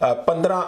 15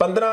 15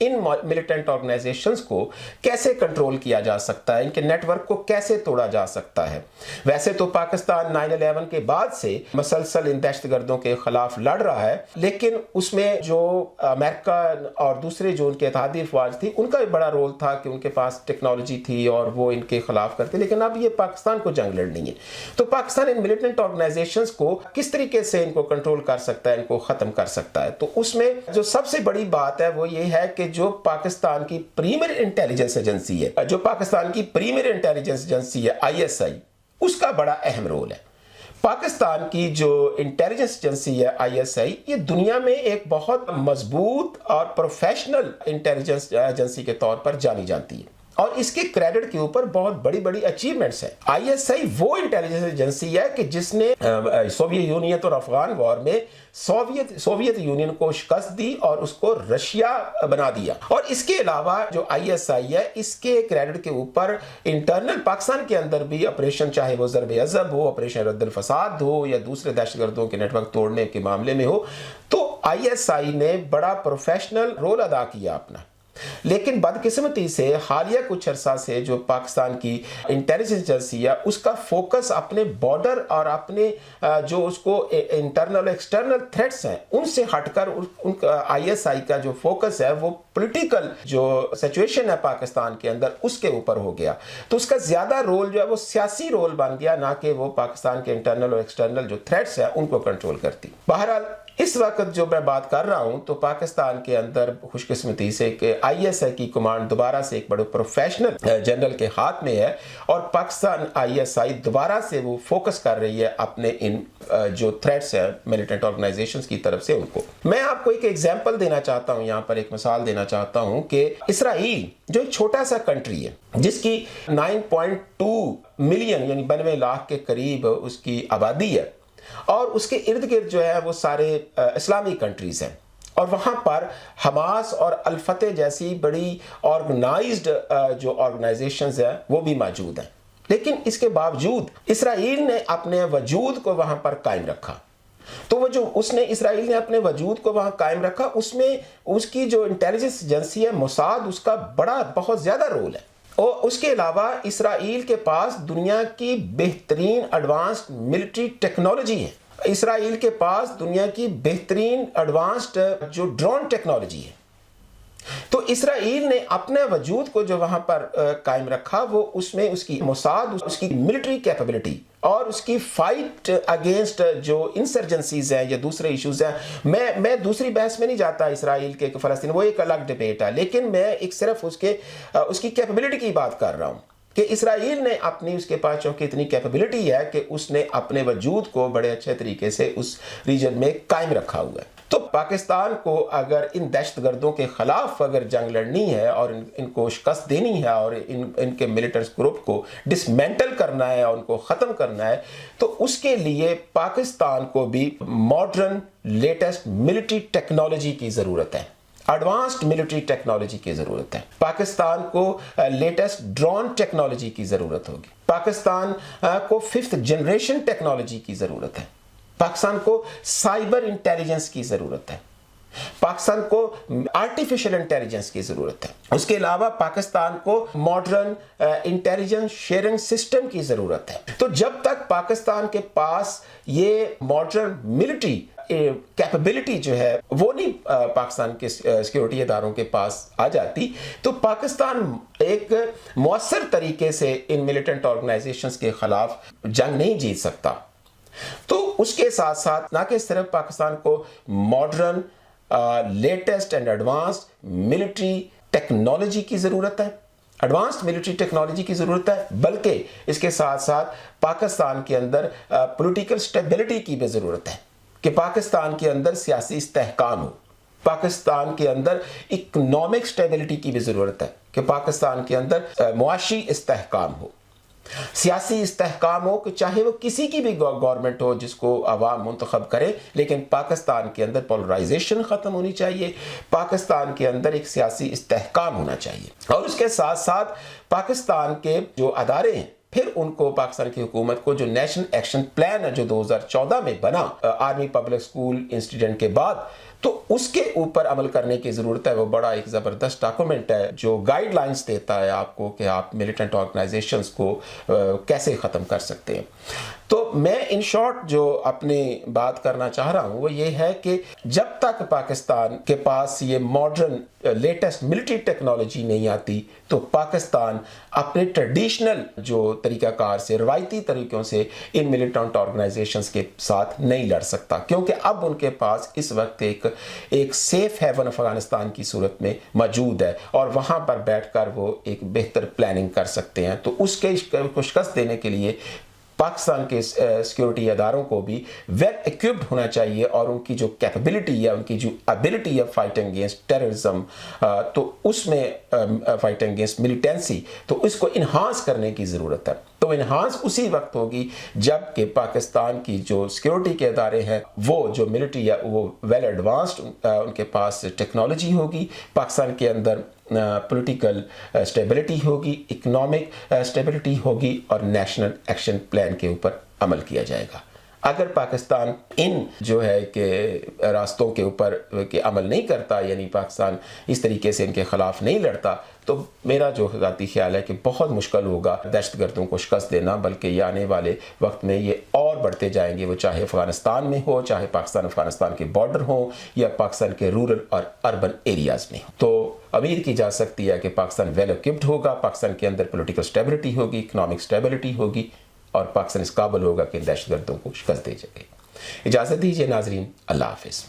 ان militant organisations کو کیسے control کیا جا سکتا ہے, ان کے نیٹ ورک کو کیسے توڑا جا سکتا ہے. ویسے تو پاکستان 9/11 کے بعد سے مسلسل ان دہشت گردوں کے خلاف لڑ رہا ہے, لیکن اس میں جو امریکہ اور دوسرے جو ان کے اتحادی افواج تھی ان کا بھی بڑا رول تھا کہ ان کے پاس ٹیکنالوجی تھی اور وہ ان کے خلاف کرتے. لیکن اب یہ پاکستان کو جنگ لڑنی ہے, تو پاکستان ان ملیٹنٹ آرگنائزیشنز کو کس طریقے سے ان کو کنٹرول کر سکتا ہے, ان کو ختم کر سکتا ہے. تو اس میں جو سب سے بڑی بات ہے وہ یہ ہے کہ جو پاکستان کی پریمیئر انٹیلیجنس ایجنسی ہے, جو پاکستان کی پریمیئر انٹیلیجنس ایجنسی ہے ISI, اس کا بڑا اہم رول ہے. پاکستان کی جو انٹیلیجنس ایجنسی ہے ISI, یہ دنیا میں ایک بہت مضبوط اور پروفیشنل انٹیلیجنس ایجنسی کے طور پر جانی جاتی ہے, اور اس کے کریڈٹ کے اوپر بہت بڑی بڑی اچیومنٹس ہیں. ISI وہ انٹیلیجنس ایجنسی ہے کہ جس نے سوویت یونین اور افغان وار میں سوویت یونین کو شکست دی اور اس کو رشیا بنا دیا. اور اس کے علاوہ جو ISI ہے, اس کے کریڈٹ کے اوپر انٹرنل پاکستان کے اندر بھی آپریشن, چاہے وہ ضرب عضب ہو, آپریشن رد الفساد ہو, یا دوسرے دہشت گردوں کے نیٹ ورک توڑنے کے معاملے میں ہو, تو ISI نے بڑا پروفیشنل رول ادا کیا اپنا. لیکن بدقسمتی سے حالیہ کچھ عرصہ سے جو پاکستان کی انٹیلیجنس ایجنسی ہے, اس کا فوکس اپنے بارڈر اور اپنے جو اس کو انٹرنل ایکسٹرنل تھریٹس ہیں ان سے ہٹ کر ان کا ISI کا جو فوکس ہے وہ پولیٹیکل جو سچویشن ہے پاکستان کے اندر اس کے اوپر ہو گیا. تو اس کا زیادہ رول جو ہے وہ سیاسی رول بن گیا, نہ کہ وہ پاکستان کے انٹرنل اور ایکسٹرنل جو تھریٹس ہیں ان کو کنٹرول کرتی. بہرحال اس وقت جو میں بات کر رہا ہوں تو پاکستان کے اندر خوش قسمتی سے کہ ISI کی کمانڈ دوبارہ سے ایک بڑے پروفیشنل جنرل کے ہاتھ میں ہے, اور پاکستان ISI دوبارہ سے وہ فوکس کر رہی ہے اپنے ان جو تھریٹس ہیں ملیٹنٹ آرگنائزیشنز کی طرف سے ان کو. میں آپ کو ایک ایگزامپل دینا چاہتا ہوں, یہاں پر ایک مثال دینا چاہتا ہوں کہ اسرائیل جو ایک چھوٹا سا کنٹری ہے جس کی 9.2 ملین یعنی 92 لاکھ کے قریب اس کی آبادی ہے, اور اس کے ارد گرد جو ہے وہ سارے اسلامی کنٹریز ہیں, اور وہاں پر حماس اور الفتح جیسی بڑی آرگنائزڈ جو آرگنائزیشنز ہیں وہ بھی موجود ہیں. لیکن اس کے باوجود اسرائیل نے اپنے وجود کو وہاں پر قائم رکھا. تو وہ جو اسرائیل نے اپنے وجود کو وہاں قائم رکھا, اس میں اس کی جو انٹیلیجنس ایجنسی ہے موساد, اس کا بہت زیادہ رول ہے. اور اس کے علاوہ اسرائیل کے پاس دنیا کی بہترین ایڈوانسڈ ملٹری ٹیکنالوجی ہے. اسرائیل کے پاس دنیا کی بہترین ایڈوانسڈ جو ڈرون ٹیکنالوجی ہے. تو اسرائیل نے اپنے وجود کو جو وہاں پر قائم رکھا, وہ اس میں اس کی موساد, اس کی ملٹری کیپیبلٹی اور اس کی فائٹ اگینسٹ جو انسرجنسیز ہیں یا دوسرے ایشوز ہیں. میں دوسری بحث میں نہیں جاتا اسرائیل کے فلسطین, وہ ایک الگ ڈیبیٹ ہے, لیکن میں ایک صرف اس کی کیپیبلٹی کی بات کر رہا ہوں کہ اسرائیل نے اپنی اس کے پاس چونکہ اتنی کیپیبلٹی ہے کہ اس نے اپنے وجود کو بڑے اچھے طریقے سے اس ریجن میں قائم رکھا ہوا ہے. تو پاکستان کو اگر ان دہشت گردوں کے خلاف اگر جنگ لڑنی ہے اور ان کو شکست دینی ہے اور ان کے ملیٹنٹ گروپ کو ڈسمینٹل کرنا ہے اور ان کو ختم کرنا ہے, تو اس کے لیے پاکستان کو بھی ماڈرن لیٹسٹ ملٹری ٹیکنالوجی کی ضرورت ہے, ایڈوانسڈ ملٹری ٹیکنالوجی کی ضرورت ہے. پاکستان کو لیٹسٹ ڈرون ٹیکنالوجی کی ضرورت ہوگی. پاکستان کو 5th جنریشن ٹیکنالوجی کی ضرورت ہے. پاکستان کو سائبر انٹیلیجنس کی ضرورت ہے. پاکستان کو آرٹیفیشل انٹیلیجنس کی ضرورت ہے. اس کے علاوہ پاکستان کو ماڈرن انٹیلیجنس شیئرنگ سسٹم کی ضرورت ہے. تو جب تک پاکستان کے پاس یہ ماڈرن ملٹری کیپیبلٹی جو ہے وہ نہیں پاکستان کے سیکیورٹی اداروں کے پاس آ جاتی, تو پاکستان ایک مؤثر طریقے سے ان ملیٹنٹ آرگنائزیشنز کے خلاف جنگ نہیں جیت سکتا. تو اس کے ساتھ ساتھ نہ کہ صرف پاکستان کو modern latest and advanced military technology کی ضرورت ہے, ایڈوانسڈ ملٹری ٹیکنالوجی کی ضرورت ہے, بلکہ اس کے ساتھ ساتھ پاکستان کے اندر پولیٹیکل سٹیبلٹی کی بھی ضرورت ہے کہ پاکستان کے اندر سیاسی استحکام ہو. پاکستان کے اندر اکنامک سٹیبلٹی کی بھی ضرورت ہے کہ پاکستان کے اندر معاشی استحکام ہو, سیاسی استحکام ہو, کہ چاہے وہ کسی کی بھی گورنمنٹ ہو جس کو عوام منتخب کرے, لیکن پاکستان کے اندر پولرائزیشن ختم ہونی چاہیے, پاکستان کے اندر ایک سیاسی استحکام ہونا چاہیے. اور اس کے ساتھ ساتھ پاکستان کے جو ادارے ہیں پھر ان کو پاکستان کی حکومت کو جو نیشنل ایکشن پلان ہے جو 2014 میں بنا آرمی پبلک اسکول انسیڈنٹ کے بعد, تو اس کے اوپر عمل کرنے کی ضرورت ہے. وہ بڑا ایک زبردست ڈاکومنٹ ہے جو گائیڈ لائنز دیتا ہے آپ کو کہ آپ ملیٹنٹ آرگنائزیشنز کو کیسے ختم کر سکتے ہیں. تو میں ان شارٹ جو اپنی بات کرنا چاہ رہا ہوں وہ یہ ہے کہ جب تک پاکستان کے پاس یہ ماڈرن لیٹسٹ ملٹری ٹیکنالوجی نہیں آتی تو پاکستان اپنے ٹریڈیشنل جو طریقہ کار سے روایتی طریقوں سے ان ملیٹنٹ آرگنائزیشنز کے ساتھ نہیں لڑ سکتا, کیونکہ اب ان کے پاس اس وقت ایک سیف ہیون افغانستان کی صورت میں موجود ہے اور وہاں پر بیٹھ کر وہ ایک بہتر پلاننگ کر سکتے ہیں. تو اس کے کو شکست دینے کے لیے پاکستان کے سیکیورٹی اداروں کو بھی ویل ایکوپڈ ہونا چاہیے اور ان کی جو کیپیبلٹی ہے, ان کی جو ابیلٹی ہے فائٹنگ اگینسٹ ٹیررزم, تو اس میں فائٹنگ اگینسٹ ملیٹنسی, تو اس کو انہانس کرنے کی ضرورت ہے. تو انہانس اسی وقت ہوگی جب کہ پاکستان کی جو سیکیورٹی کے ادارے ہیں وہ جو ملٹری ہے وہ ویل ایڈوانسڈ, ان کے پاس ٹیکنالوجی ہوگی, پاکستان کے اندر پولیٹیکل اسٹیبلٹی ہوگی, اکنامک اسٹیبلٹی ہوگی اور نیشنل ایکشن پلان کے اوپر عمل کیا جائے گا. اگر پاکستان ان جو ہے کہ راستوں کے اوپر کہ عمل نہیں کرتا, یعنی پاکستان اس طریقے سے ان کے خلاف نہیں لڑتا, تو میرا جو ذاتی خیال ہے کہ بہت مشکل ہوگا دہشت گردوں کو شکست دینا, بلکہ یہ آنے والے وقت میں یہ اور بڑھتے جائیں گے, وہ چاہے افغانستان میں ہو, چاہے پاکستان افغانستان کے بارڈر ہوں یا پاکستان کے رورل اور اربن ایریاز میں. تو امید کی جا سکتی ہے کہ پاکستان ویل ایکوپڈ ہوگا, پاکستان کے اندر پولیٹیکل اسٹیبلٹی ہوگی, اکنامک اسٹیبلٹی ہوگی اور پاکستان اس قابل ہوگا کہ دہشت گردوں کو شکست دے سکے. اجازت دیجیے ناظرین, اللہ حافظ.